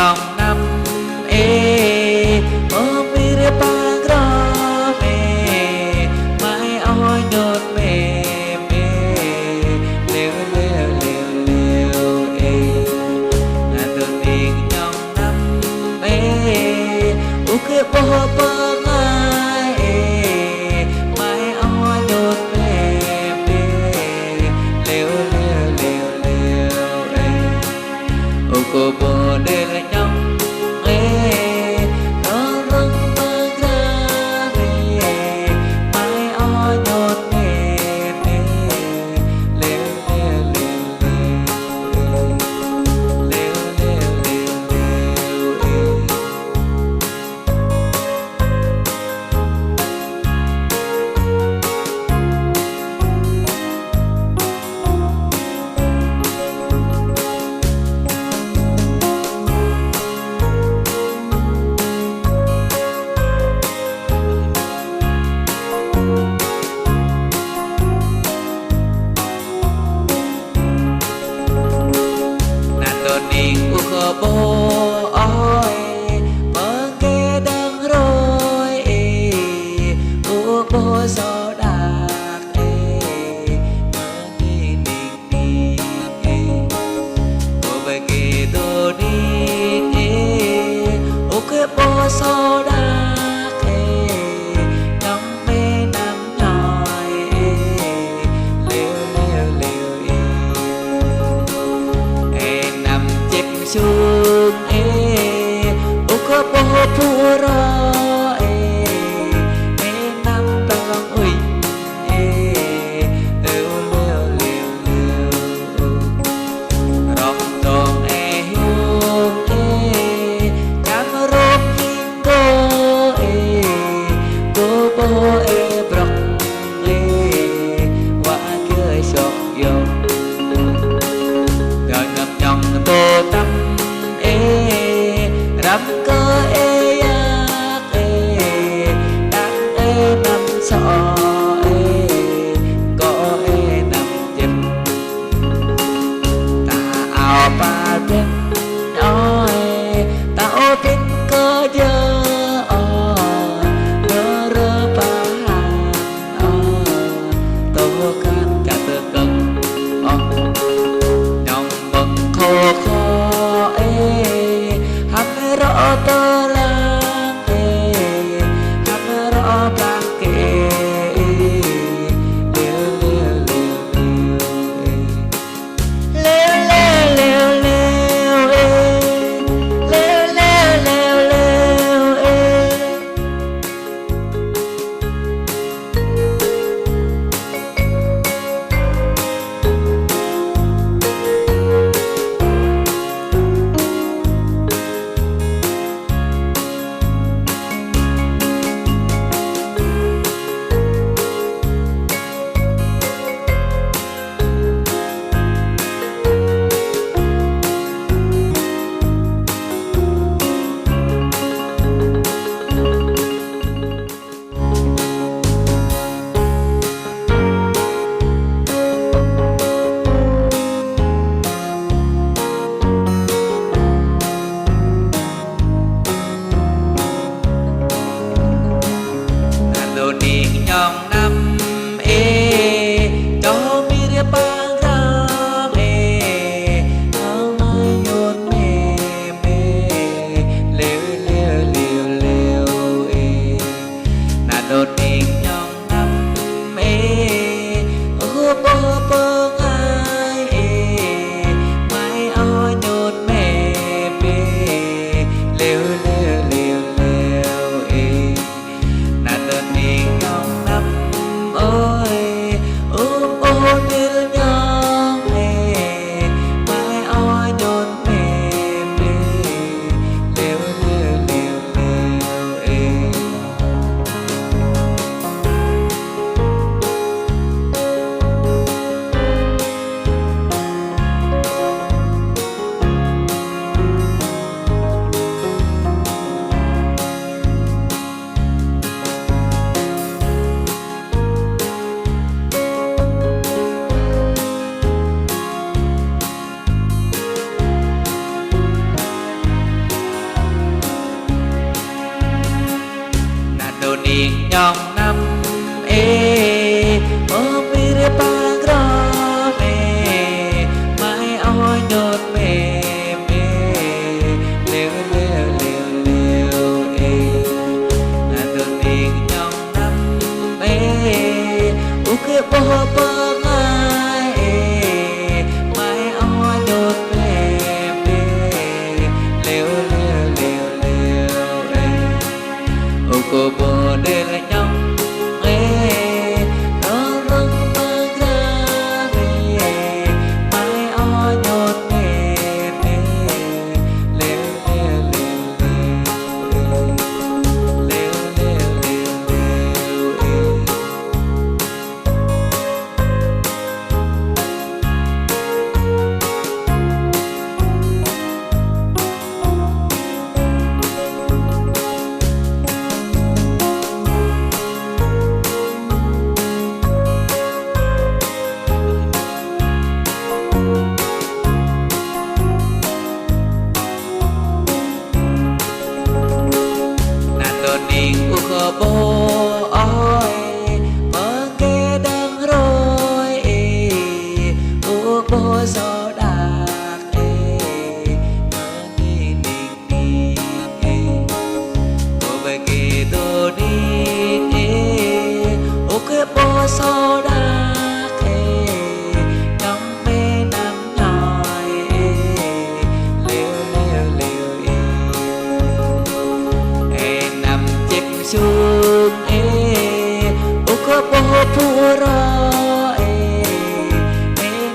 nhom năm ê ô mi rê ba grom ê mai oi nhon mê mê liu liu liu liu ê là đường tình nhom năm ê u kia bơ bơ ngai ê mai oi nhon mê mê liu liu liu liu ê ô cô bơ đê là nhom nhong năm ôm mi re pa grom mai oi nhột mê liêu liêu liêu liêu là đường đi nhong năm u kia bò bò ngay mai oi nhột mê liêu liêu liêu liêu u cô bò để lại nhong bố ơi mơ kê đang rồi bố gió đạc mơ đi đi bố về kê tô đi kê bố gió đạc trong mê nằm nhòi liêu liêu liêu nằm chim xuống có bố phu ra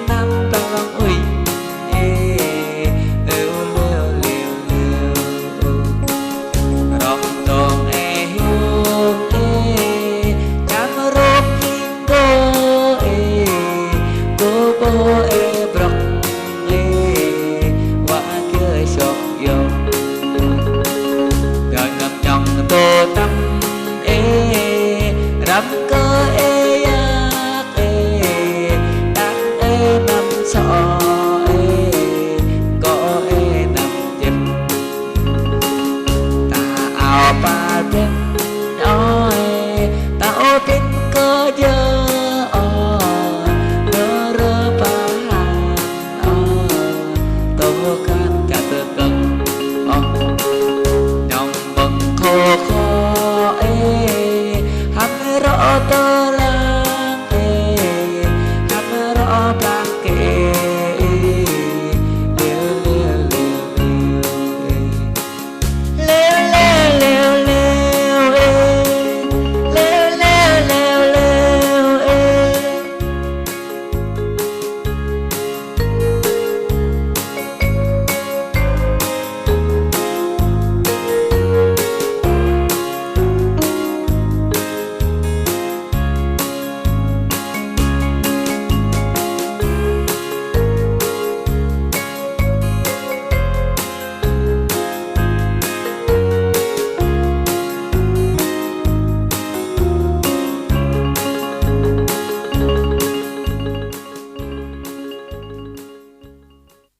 năm tầng ui liêu liêu liêu liêu rong tong hương cam rốt kinh đô bố